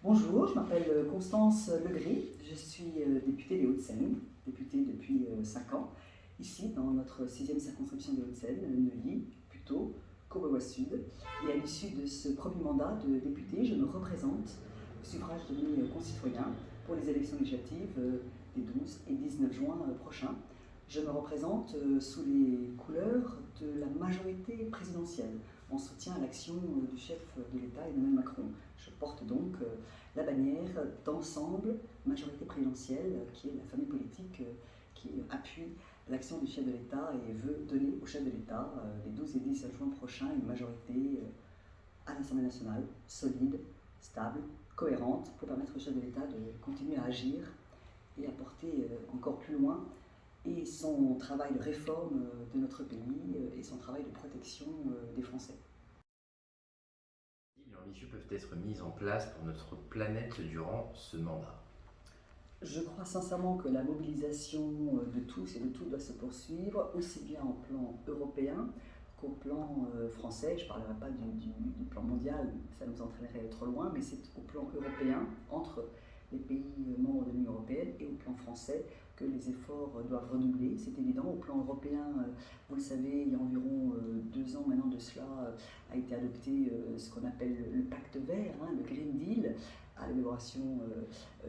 Bonjour, je m'appelle Constance Legris, je suis députée des Hauts-de-Seine, députée depuis 5 ans, ici dans notre 6e circonscription des Hauts-de-Seine, Neuilly, plutôt, Courbevoie-Sud. Et à l'issue de ce premier mandat de députée, je me représente au suffrage de mes concitoyens pour les élections législatives des 12 et 19 juin prochains. Je me représente sous les couleurs de la majorité présidentielle, en soutien à l'action du chef de l'État, Emmanuel Macron. Je porte donc la bannière d'ensemble majorité présidentielle, qui est la famille politique qui appuie l'action du chef de l'État et veut donner au chef de l'État, les 12 et 17 juin prochains, une majorité à l'Assemblée nationale, solide, stable, cohérente, pour permettre au chef de l'État de continuer à agir et à porter encore plus loin et son travail de réforme de notre pays et son travail de protection des Français. Quelles ambitieux peuvent être mises en place pour notre planète durant ce mandat? Je crois sincèrement que la mobilisation de tous et de tout doit se poursuivre, aussi bien au plan européen qu'au plan français. Je ne parlerai pas du plan mondial, ça nous entraînerait trop loin, mais c'est au plan européen, entre les pays membres de l'Union européenne, et au plan français que les efforts doivent redoubler. C'est évident. Au plan européen, vous le savez, il y a environ 2 ans maintenant de cela, a été adopté ce qu'on appelle le pacte vert, le Green Deal, à l'élaboration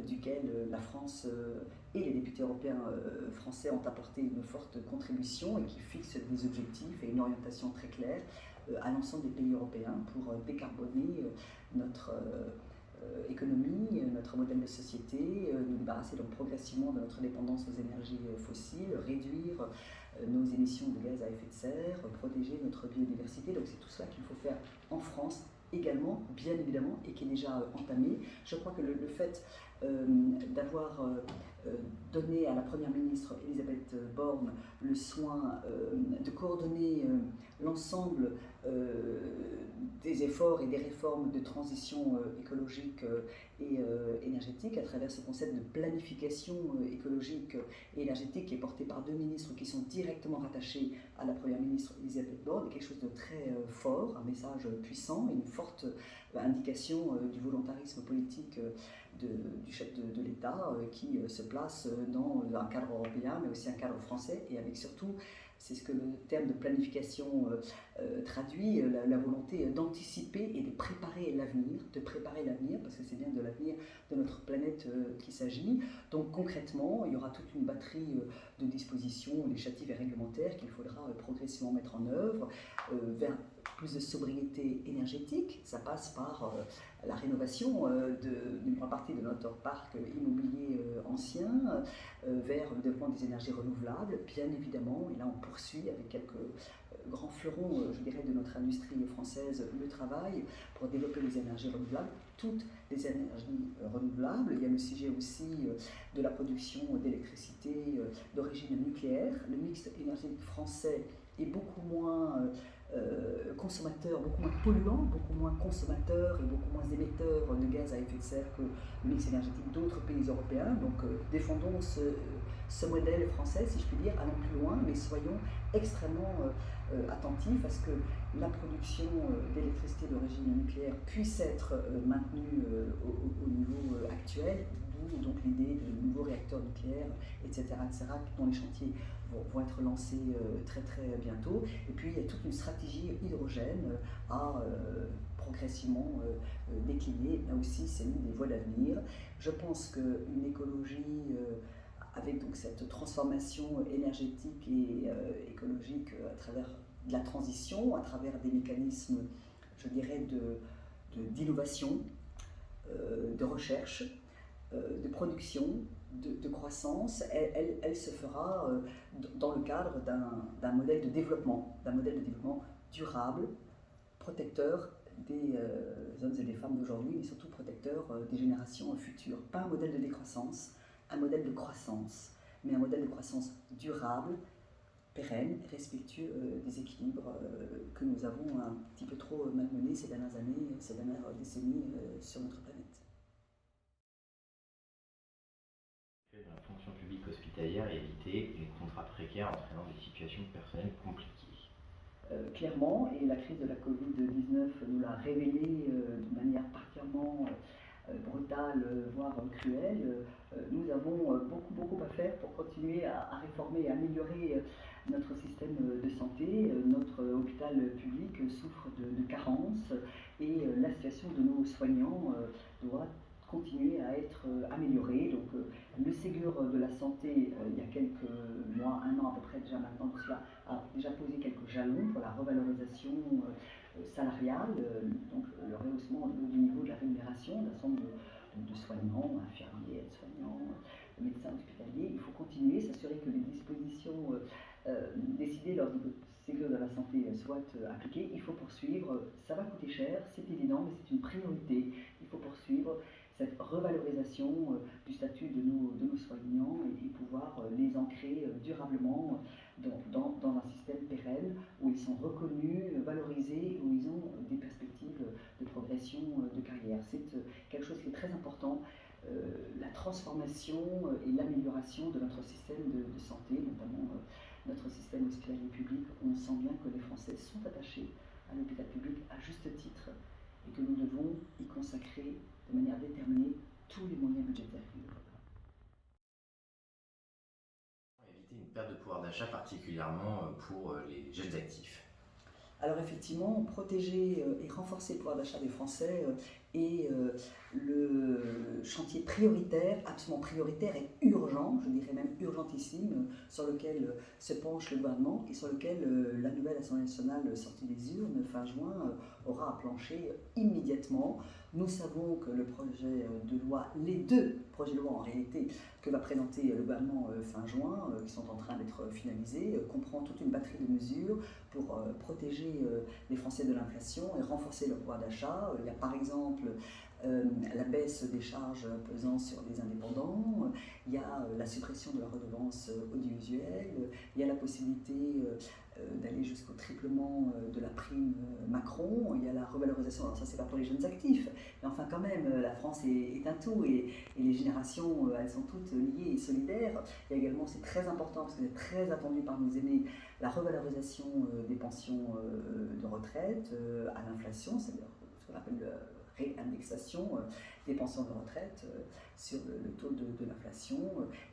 duquel la France et les députés européens français ont apporté une forte contribution et qui fixe des objectifs et une orientation très claire à l'ensemble des pays européens pour décarboner notre économie, notre modèle de société, nous débarrasser donc progressivement de notre dépendance aux énergies fossiles, réduire nos émissions de gaz à effet de serre, protéger notre biodiversité. Donc c'est tout cela qu'il faut faire en France également, bien évidemment, et qui est déjà entamé. Je crois que le fait d'avoir donné à la Première ministre Elisabeth Borne le soin de coordonner l'ensemble des efforts et des réformes de transition écologique et énergétique à travers ce concept de planification écologique et énergétique qui est porté par 2 ministres qui sont directement rattachés à la Première ministre Elisabeth Borne, quelque chose de très fort, un message puissant et une forte indication du volontarisme politique du chef de l'État qui se place dans un cadre européen mais aussi un cadre français et avec surtout, c'est ce que le terme de planification traduit, la volonté d'anticiper et de préparer l'avenir, parce que c'est bien de l'avenir de notre planète qu'il s'agit. Donc concrètement, il y aura toute une batterie de dispositions législatives et réglementaires qu'il faudra progressivement mettre en œuvre vers plus de sobriété énergétique. Ça passe par la rénovation d'une grande partie de notre parc immobilier ancien, vers le développement des énergies renouvelables, bien évidemment. Et là, on poursuit avec quelques grands fleurons, je dirais, de notre industrie française, le travail pour développer les énergies renouvelables, toutes les énergies renouvelables. Il y a le sujet aussi de la production d'électricité d'origine nucléaire. Le mix énergétique français est beaucoup moins consommateur, beaucoup moins polluant, beaucoup moins consommateur et beaucoup moins émetteur de gaz à effet de serre que le mix énergétique d'autres pays européens. Donc défendons ce modèle français, si je puis dire, allons plus loin, mais soyons extrêmement attentifs à ce que la production d'électricité d'origine nucléaire puisse être maintenue au niveau actuel, d'où donc l'idée de nouveaux réacteurs nucléaires, etc., dont les chantiers vont être lancés très très bientôt. Et puis il y a toute une stratégie hydrogène à progressivement décliner. Là aussi, c'est l'une des voies d'avenir. Je pense qu'une écologie avec donc cette transformation énergétique et écologique à travers de la transition, à travers des mécanismes, je dirais, d'innovation, de recherche, de production, de croissance, elle se fera dans le cadre d'un modèle de développement, durable, protecteur des hommes et des femmes d'aujourd'hui, mais surtout protecteur des générations futures. Pas un modèle de décroissance, un modèle de croissance, mais un modèle de croissance durable, pérenne, respectueux des équilibres que nous avons un petit peu trop malmenés ces dernières années, ces dernières décennies sur notre planète. De la fonction publique hospitalière et éviter les contrats précaires entraînant des situations personnelles compliquées. Clairement, et la crise de la Covid-19 nous l'a révélé de manière particulièrement brutale. brutale, voire cruelle, nous avons beaucoup à faire pour continuer à réformer et améliorer notre système de santé. Notre hôpital public souffre de carences et la situation de nos soignants doit continuer à être améliorée. Donc le Ségur de la santé, il y a quelques mois, un an à peu près déjà maintenant de cela, a déjà posé quelques jalons pour la revalorisation salariale, donc le rehaussement du niveau de la rémunération d'un certain nombre de soignants, infirmiers, aides-soignants, médecins hospitaliers. Il faut continuer, s'assurer que les dispositions décidées lors du Ségur de la santé soient appliquées. Il faut poursuivre, ça va coûter cher, c'est évident, mais c'est une priorité. Il faut poursuivre cette revalorisation du statut de nos soignants et pouvoir les ancrer durablement dans un système pérenne où ils sont reconnus, valorisés, où ils ont des perspectives de progression de carrière. C'est quelque chose qui est très important, la transformation et l'amélioration de notre système de santé, notamment notre système hospitalier public. On sent bien que les Français sont attachés à l'hôpital public à juste titre et que nous devons y consacrer de manière déterminée tous les moyens budgétaires qu'il nous faut. Éviter une perte de pouvoir d'achat, particulièrement pour les jeunes actifs. Alors effectivement, protéger et renforcer le pouvoir d'achat des Français est le chantier prioritaire, absolument prioritaire et urgent, je dirais même urgentissime, sur lequel se penche le gouvernement et sur lequel la nouvelle Assemblée nationale sortie des urnes fin juin aura à plancher immédiatement. Nous savons que le projet de loi, les deux projets de loi en réalité, que va présenter le gouvernement fin juin, qui sont en train d'être finalisés, comprend toute une batterie de mesures pour protéger les Français de l'inflation et renforcer leur pouvoir d'achat. Il y a par exemple la baisse des charges pesant sur les indépendants, il y a la suppression de la redevance audiovisuelle, il y a la possibilité d'aller jusqu'au triplement de la prime Macron, il y a la revalorisation, alors ça c'est pas pour les jeunes actifs, mais enfin quand même, la France est un tout et les générations, elles sont toutes liées et solidaires. Il y a également, c'est très important parce que c'est très attendu par nos aînés, la revalorisation des pensions de retraite à l'inflation, c'est-à-dire ce qu'on appelle réindexation des pensions de retraite sur le taux de l'inflation.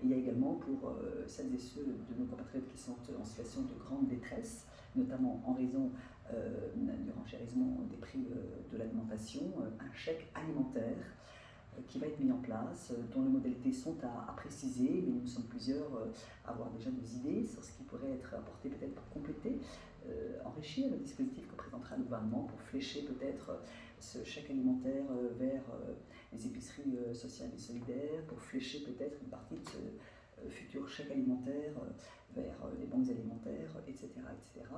Et il y a également pour celles et ceux de nos compatriotes qui sont en situation de grande détresse, notamment en raison du renchérissement des prix de l'alimentation, un chèque alimentaire qui va être mis en place, dont les modalités sont à préciser, mais nous sommes plusieurs à avoir déjà des idées sur ce qui pourrait être apporté peut-être pour compléter, enrichir le dispositif que présentera le gouvernement pour flécher peut-être ce chèque alimentaire vers les épiceries sociales et solidaires, pour flécher peut-être une partie de ce futur chèque alimentaire vers les banques alimentaires, etc. etc.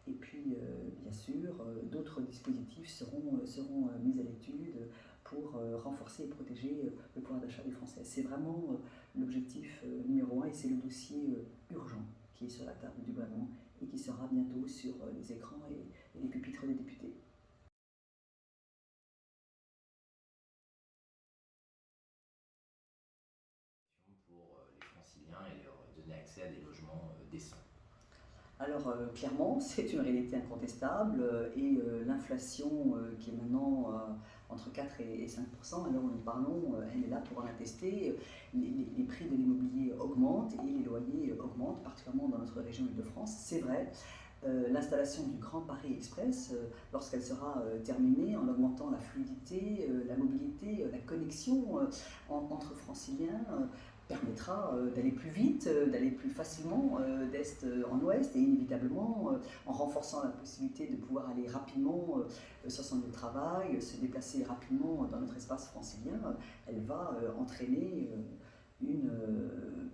Et puis, bien sûr, d'autres dispositifs seront mis à l'étude pour renforcer et protéger le pouvoir d'achat des Français. C'est vraiment l'objectif numéro un et c'est le dossier urgent qui est sur la table du gouvernement et qui sera bientôt sur les écrans et les pupitres des députés. Pour les franciliens et leur donner accès à des logements décents. Alors clairement, c'est une réalité incontestable et l'inflation qui est maintenant entre 4 et 5%, à l'heure où nous parlons, elle est là pour en attester. Les prix de l'immobilier augmentent et les loyers augmentent, particulièrement dans notre région Île-de-France, c'est vrai. L'installation du Grand Paris Express, lorsqu'elle sera terminée, en augmentant la fluidité, la mobilité, la connexion entre franciliens, permettra d'aller plus vite, d'aller plus facilement d'est en ouest et inévitablement en renforçant la possibilité de pouvoir aller rapidement sur son lieu de travail, se déplacer rapidement dans notre espace francilien, elle va entraîner une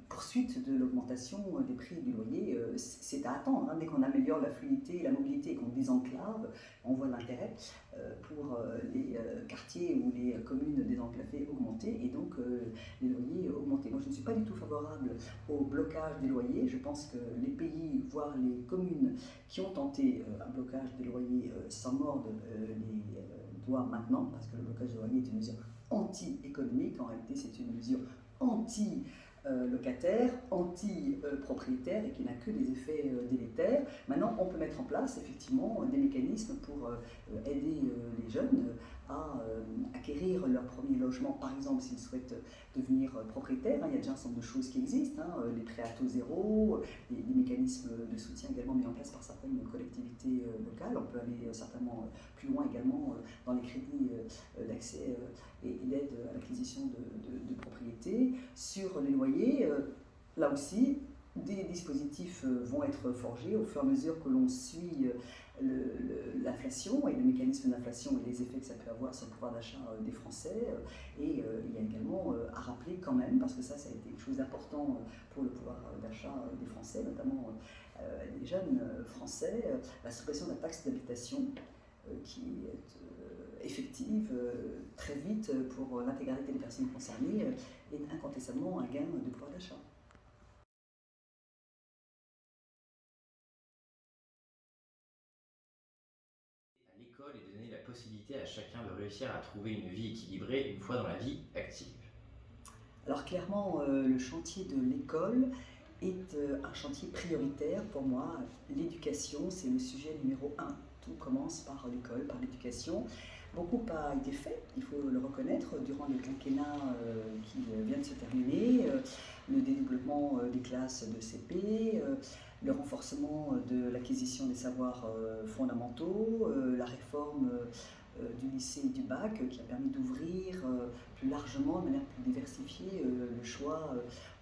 poursuite de l'augmentation des prix du loyer. C'est à attendre, hein. Dès qu'on améliore la fluidité et la mobilité et qu'on désenclave, on voit l'intérêt pour les quartiers ou les communes désenclavées augmenter et donc les loyers augmenter. Moi je ne suis pas du tout favorable au blocage des loyers. Je pense que les pays, voire les communes qui ont tenté un blocage des loyers s'en mordent les doigts maintenant, parce que le blocage des loyers est une mesure anti-économique. En réalité c'est une mesure anti-locataire, anti-propriétaire et qui n'a que des effets délétères. Maintenant, on peut mettre en place effectivement des mécanismes pour aider les jeunes à acquérir leur premier logement, par exemple s'ils souhaitent devenir propriétaires. Il y a déjà un certain nombre de choses qui existent, les prêts à taux zéro, des mécanismes de soutien également mis en place par certaines collectivités locales. On peut aller certainement plus loin également dans les crédits d'accès et l'aide à l'acquisition de propriétés. Sur les loyers, là aussi, des dispositifs vont être forgés au fur et à mesure que l'on suit l'inflation et le mécanisme d'inflation et les effets que ça peut avoir sur le pouvoir d'achat des Français. Et il y a également à rappeler quand même, parce que ça a été quelque chose d'important pour le pouvoir d'achat des Français, notamment des jeunes Français, la suppression de la taxe d'habitation qui est effective très vite pour l'intégralité des personnes concernées est incontestablement un gain de pouvoir d'achat. À l'école et donner la possibilité à chacun de réussir à trouver une vie équilibrée une fois dans la vie active. Alors clairement, le chantier de l'école est un chantier prioritaire pour moi. L'éducation, c'est le sujet numéro un. Tout commence par l'école, par l'éducation. Beaucoup a été fait, il faut le reconnaître, durant le quinquennat qui vient de se terminer. Le dédoublement des classes de CP, le renforcement de l'acquisition des savoirs fondamentaux, la réforme du lycée et du bac qui a permis d'ouvrir plus largement, de manière plus diversifiée, le choix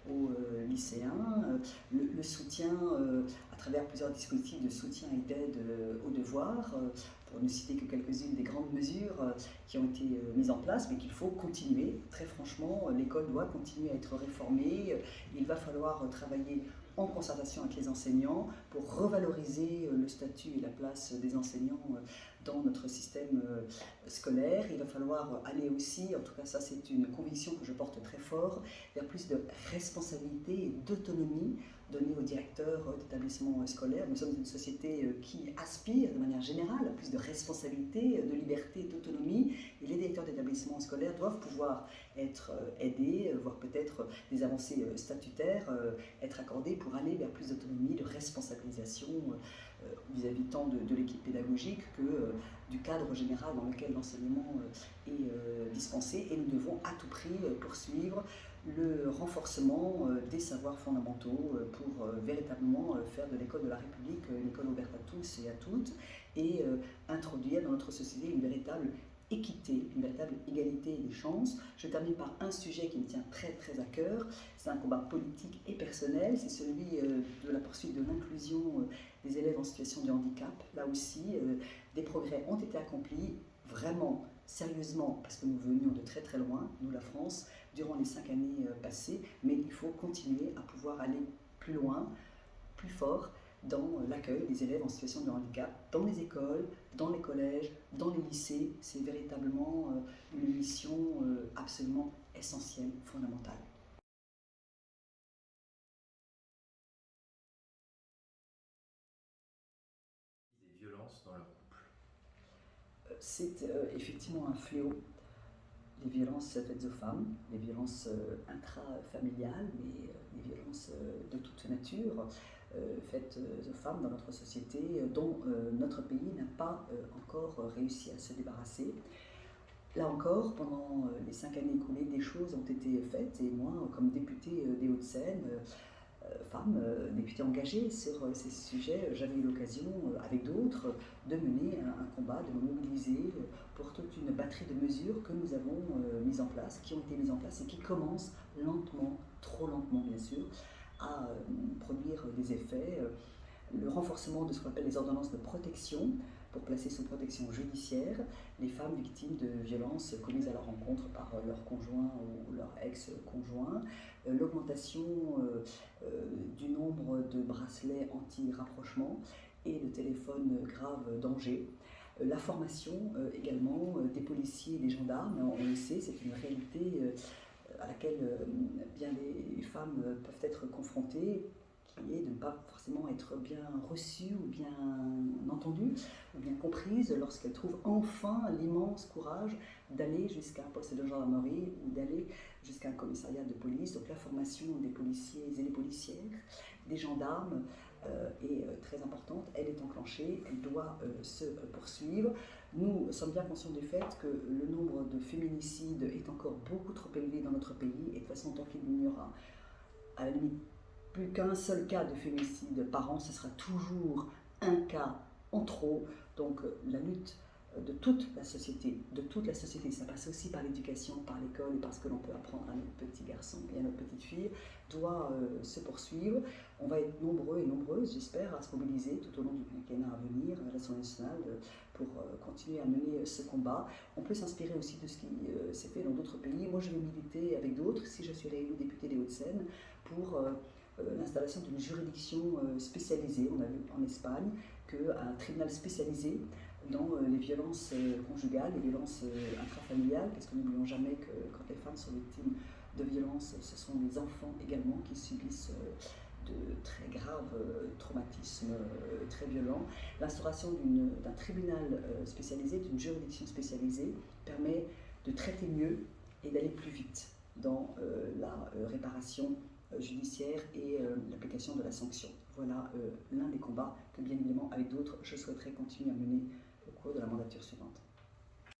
aux lycéens, le soutien à travers plusieurs dispositifs de soutien et d'aide aux devoirs, pour ne citer que quelques-unes des grandes mesures qui ont été mises en place, mais qu'il faut continuer. Très franchement, l'école doit continuer à être réformée. Il va falloir travailler en concertation avec les enseignants pour revaloriser le statut et la place des enseignants dans notre système scolaire. Il va falloir aller aussi, en tout cas ça c'est une conviction que je porte très fort, vers plus de responsabilité et d'autonomie donnée aux directeurs d'établissements scolaires. Nous sommes une société qui aspire de manière générale à plus de responsabilité, de liberté et d'autonomie, et les directeurs d'établissements scolaires doivent pouvoir être aidés, voire peut-être des avancées statutaires être accordées pour aller vers plus d'autonomie, de responsabilisation vis-à-vis tant de l'équipe pédagogique que du cadre général dans lequel l'enseignement est dispensé. Et nous devons à tout prix poursuivre le renforcement des savoirs fondamentaux pour véritablement faire de l'école de la République une école ouverte à tous et à toutes, et introduire dans notre société une véritable équité, une véritable égalité des chances. Je termine par un sujet qui me tient très très à cœur. C'est un combat politique et personnel, c'est celui de la poursuite de l'inclusion des élèves en situation de handicap. Là aussi, des progrès ont été accomplis, vraiment sérieusement, parce que nous venions de très très loin, nous la France, durant les 5 années passées, mais il faut continuer à pouvoir aller plus loin, plus fort, dans l'accueil des élèves en situation de handicap, dans les écoles, dans les collèges, dans les lycées. C'est véritablement une mission absolument essentielle, fondamentale. Des violences dans leur couple. C'est effectivement un fléau. Les violences faites aux femmes, les violences intrafamiliales, mais les violences de toute nature faites aux femmes dans notre société, dont notre pays n'a pas encore réussi à se débarrasser. Là encore, pendant les 5 années écoulées, des choses ont été faites, et moi, comme députée des Hauts-de-Seine, femme députée engagée sur ces sujets, j'avais eu l'occasion, avec d'autres, de mener un combat, de me mobiliser pour toute une batterie de mesures que nous avons mises en place, qui ont été mises en place et qui commencent lentement, trop lentement bien sûr, à produire des effets. Le renforcement de ce qu'on appelle les ordonnances de protection, pour placer sous protection judiciaire les femmes victimes de violences commises à leur rencontre par leur conjoint ou leur ex-conjoint, l'augmentation du nombre de bracelets anti-rapprochement et de téléphones grave danger, la formation également des policiers et des gendarmes. On le sait, c'est une réalité à laquelle bien les femmes peuvent être confrontées, qui est de ne pas forcément être bien reçues ou bien entendues ou bien comprises lorsqu'elles trouvent enfin l'immense courage d'aller jusqu'à un poste de gendarmerie ou d'aller jusqu'à un commissariat de police. Donc la formation des policiers et des policières, des gendarmes est très importante, elle est enclenchée, elle doit se poursuivre. Nous sommes bien conscients du fait que le nombre de féminicides est encore beaucoup trop élevé dans notre pays, et de toute façon, tant qu'il n'y aura à la limite plus qu'un seul cas de féminicide par an, ce sera toujours un cas en trop. Donc la lutte de toute la société, ça passe aussi par l'éducation, par l'école et par ce que l'on peut apprendre à nos petits garçons et à nos petites filles, doit se poursuivre. On va être nombreux et nombreuses, j'espère, à se mobiliser tout au long du quinquennat à venir à l'Assemblée nationale pour continuer à mener ce combat. On peut s'inspirer aussi de ce qui s'est fait dans d'autres pays. Moi, je vais militer avec d'autres, si je suis réélue députée des Hauts-de-Seine, pour l'installation d'une juridiction spécialisée. On a vu en Espagne qu'un tribunal spécialisé dans les violences conjugales, les violences intrafamiliales, parce que n'oublions jamais que quand les femmes sont victimes de violences, ce sont les enfants également qui subissent de très graves traumatismes très violents. L'instauration d'un tribunal spécialisé, d'une juridiction spécialisée, permet de traiter mieux et d'aller plus vite dans la réparation judiciaire et l'application de la sanction. Voilà l'un des combats que, bien évidemment, avec d'autres, je souhaiterais continuer à mener au cours de la mandature suivante.